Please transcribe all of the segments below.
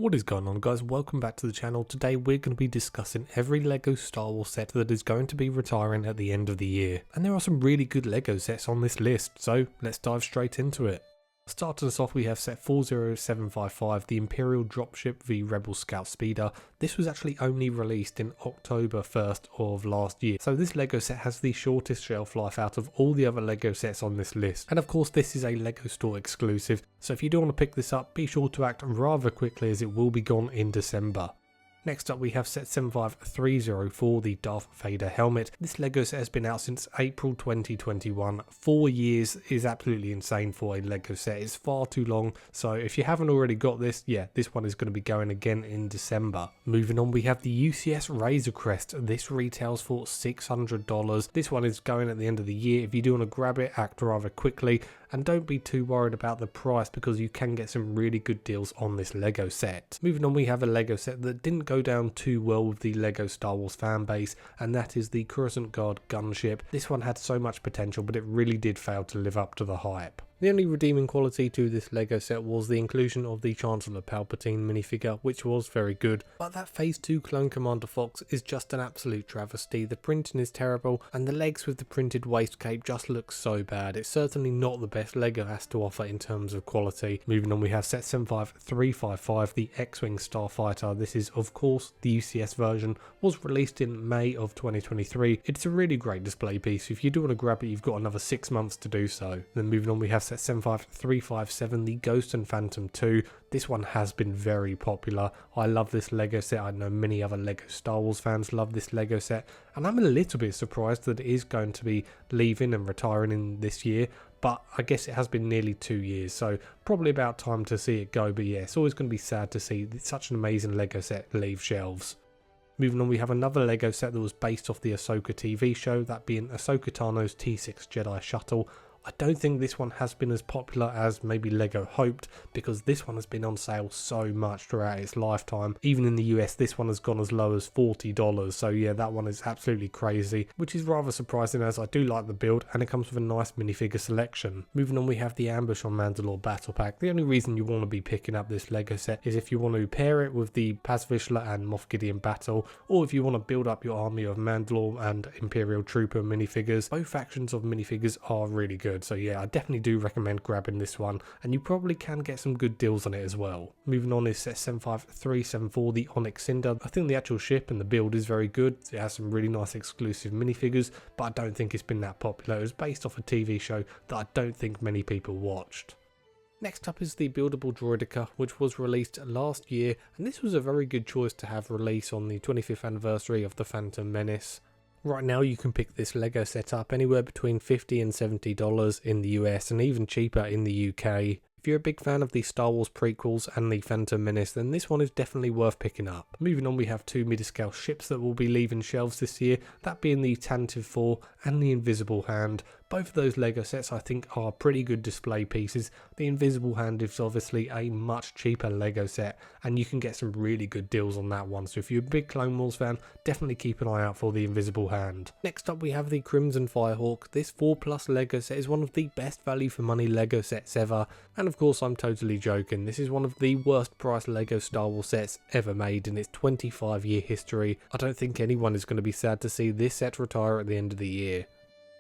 What is going on, guys? Welcome back to the channel. Today we're going to be discussing every LEGO Star Wars set that is going to be retiring at the end of the year. And there are some really good LEGO sets on this list, so let's dive straight into it. Starting us off, we have set 40755, the Imperial Dropship v Rebel Scout Speeder. This was actually only released in October 1st of last year, so this LEGO set has the shortest shelf life out of all the other LEGO sets on this list. And of course this is a LEGO store exclusive, so if you do want to pick this up, be sure to act rather quickly as it will be gone in December. Next up we have set 75304, the Darth Vader helmet. This LEGO set has been out since April 2021. 4 years is absolutely insane for a LEGO set. It's far too long, so if you haven't already got this, yeah, this one is going to be going again in December. Moving on, we have the UCS Razor Crest. This retails for $600. This one is going at the end of the year. If you do want to grab it, act rather quickly. And don't be too worried about the price because you can get some really good deals on this LEGO set. Moving on, we have a LEGO set that didn't go down too well with the LEGO Star Wars fan base, and that is the Coruscant Guard gunship. This one had so much potential, but it really did fail to live up to the hype. The only redeeming quality to this LEGO set was the inclusion of the Chancellor Palpatine minifigure, which was very good, but that Phase 2 Clone Commander Fox is just an absolute travesty. The printing is terrible, and the legs with the printed waist cape just look so bad. It's certainly not the best LEGO has to offer in terms of quality. Moving on, we have set 75355, the X-Wing Starfighter. This is of course the UCS version, was released in May of 2023. It's a really great display piece. If you do want to grab it, you've got another 6 months to do so. Then moving on, we have set 75357, the Ghost and Phantom 2. This one has been very popular. I love this LEGO set. I know many other LEGO Star Wars fans love this LEGO set, and I'm a little bit surprised that it is going to be leaving and retiring in this year, but I guess it has been nearly 2 years, so probably about time to see it go. But yeah, it's always going to be sad to see such an amazing LEGO set leave shelves. Moving on, we have another LEGO set that was based off the Ahsoka TV show, that being Ahsoka Tano's T6 Jedi Shuttle. I don't think this one has been as popular as maybe LEGO hoped, because this one has been on sale so much throughout its lifetime. Even in the US, this one has gone as low as $40, so yeah, that one is absolutely crazy, which is rather surprising as I do like the build and it comes with a nice minifigure selection. Moving on, we have the Ambush on Mandalore Battle Pack. The only reason you want to be picking up this LEGO set is if you want to pair it with the Paz Vizsla and Moff Gideon battle, or if you want to build up your army of Mandalore and Imperial Trooper minifigures. Both factions of minifigures are really good. So yeah, I definitely do recommend grabbing this one, and you probably can get some good deals on it as well. Moving on is set 75374, the Onyx Cinder. I think the actual ship and the build is very good. It has some really nice exclusive minifigures, but I don't think it's been that popular. It was based off a TV show that I don't think many people watched. Next up is the buildable droideka, which was released last year, and this was a very good choice to have release on the 25th anniversary of The Phantom Menace. Right now you can pick this LEGO set up anywhere between $50 and $70 in the US, and even cheaper in the UK. If you're a big fan of the Star Wars prequels and the Phantom Menace, then this one is definitely worth picking up. Moving on, we have two midi-scale ships that will be leaving shelves this year, that being the Tantive 4 and the Invisible Hand. Both of those LEGO sets I think are pretty good display pieces. The Invisible Hand is obviously a much cheaper LEGO set, and you can get some really good deals on that one. So if you're a big Clone Wars fan, definitely keep an eye out for the Invisible Hand. Next up we have the Crimson Firehawk. This 4+ LEGO set is one of the best value for money LEGO sets ever. And of course I'm totally joking. This is one of the worst priced LEGO Star Wars sets ever made in its 25-year history. I don't think anyone is going to be sad to see this set retire at the end of the year.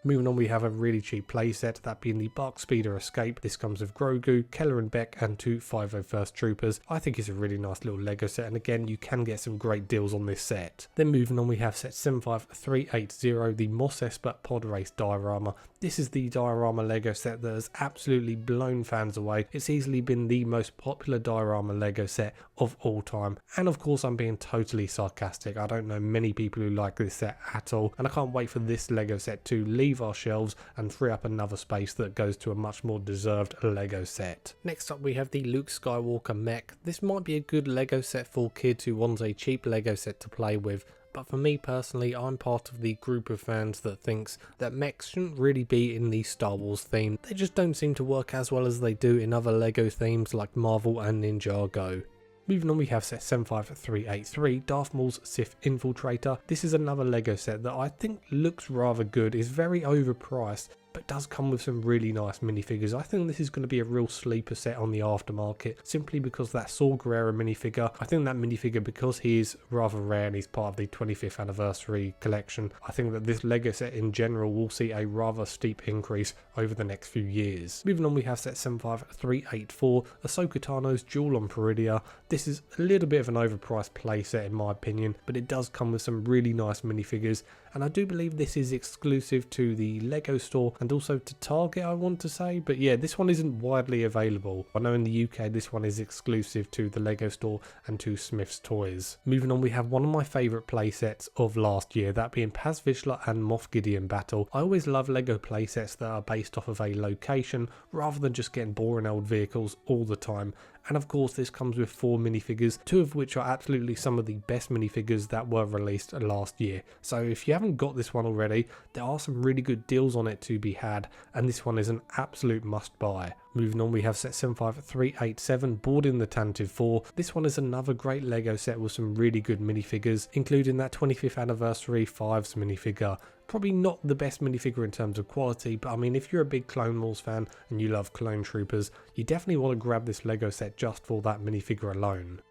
Moving on, we have a really cheap playset, that being the Bark Speeder Escape. This comes with Grogu, Keller and Beck, and two 501st Troopers. I think it's a really nice little LEGO set, and again, you can get some great deals on this set. Then moving on, we have set 75380, the Mos Espa Pod Race diorama. This is the diorama LEGO set that has absolutely blown fans away. It's easily been the most popular diorama LEGO set of all time. And of course, I'm being totally sarcastic. I don't know many people who like this set at all, and I can't wait for this LEGO set to leave our shelves and free up another space that goes to a much more deserved LEGO set. Next up we have the Luke Skywalker mech. This might be a good LEGO set for kids who want a cheap LEGO set to play with, but for me personally, I'm part of the group of fans that thinks that mechs shouldn't really be in the Star Wars theme. They just don't seem to work as well as they do in other LEGO themes like Marvel and Ninjago. Moving on, we have set 75383, Darth Maul's Sith Infiltrator. This is another LEGO set that I think looks rather good, is very overpriced, but does come with some really nice minifigures. I think this is going to be a real sleeper set on the aftermarket, simply because that Saw Gerrera minifigure, I think that minifigure, because he is rather rare and he's part of the 25th anniversary collection, I think that this Lego set in general will see a rather steep increase over the next few years. Moving on, we have set 75384, Ahsoka Tano's Duel on Peridia. This is a little bit of an overpriced playset in my opinion, but it does come with some really nice minifigures, and I do believe this is exclusive to the Lego store and also to Target, I want to say. But yeah, this one isn't widely available. I know in the UK this one is exclusive to the Lego store and to Smith's Toys. Moving on, we have one of my favourite playsets of last year, that being Paz Vizsla and Moff Gideon Battle. I always love Lego playsets that are based off of a location rather than just getting boring old vehicles all the time. And of course this comes with 4 minifigures, 2 of which are absolutely some of the best minifigures that were released last year. So if you haven't got this one already, there are some really good deals on it to be had, and this one is an absolute must buy. Moving on, we have set 75387, Boarding the Tantive 4. This one is another great Lego set with some really good minifigures, including that 25th anniversary Fives minifigure. Probably not the best minifigure in terms of quality, but I mean, if you're a big Clone Wars fan and you love Clone Troopers, you definitely want to grab this Lego set just for that minifigure alone.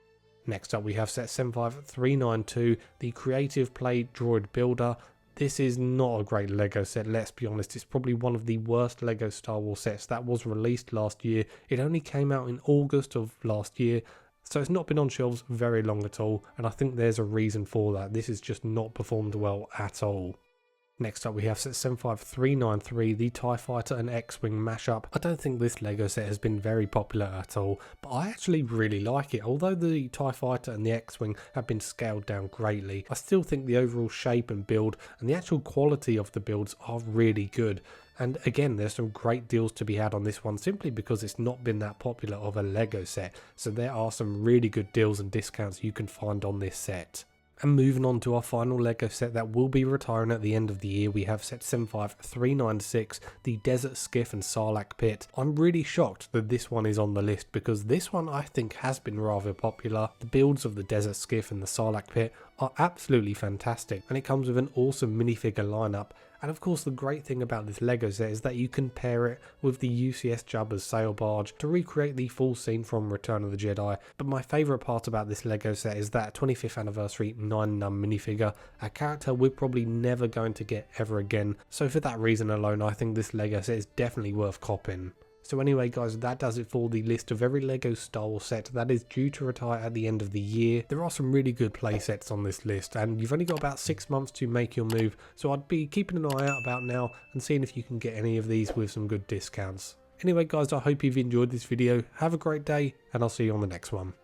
Next up, we have set 75392, the Creative Play Droid Builder. This is not a great Lego set, let's be honest. It's probably one of the worst Lego Star Wars sets that was released last year. It only came out in August of last year, so it's not been on shelves very long at all, and I think there's a reason for that. This has just not performed well at all. Next up, we have set 75393, the TIE Fighter and X-Wing mashup. I don't think this Lego set has been very popular at all, but I actually really like it. Although the TIE Fighter and the X-Wing have been scaled down greatly, I still think the overall shape and build and the actual quality of the builds are really good. And again, there's some great deals to be had on this one simply because it's not been that popular of a Lego set. So there are some really good deals and discounts you can find on this set. And moving on to our final Lego set that will be retiring at the end of the year, we have set 75396, the Desert Skiff and Sarlacc Pit. I'm really shocked that this one is on the list because this one I think has been rather popular. The builds of the Desert Skiff and the Sarlacc Pit are absolutely fantastic, and it comes with an awesome minifigure lineup. And of course the great thing about this Lego set is that you can pair it with the UCS Jabba's sail barge to recreate the full scene from Return of the Jedi. But my favourite part about this Lego set is that 25th anniversary 9-num minifigure, a character we're probably never going to get ever again. So for that reason alone, I think this Lego set is definitely worth copping. So anyway guys, that does it for the list of every Lego Star Wars set that is due to retire at the end of the year. There are some really good play sets on this list, and you've only got about 6 months to make your move, so I'd be keeping an eye out about now and seeing if you can get any of these with some good discounts. Anyway guys, I hope you've enjoyed this video. Have a great day, and I'll see you on the next one.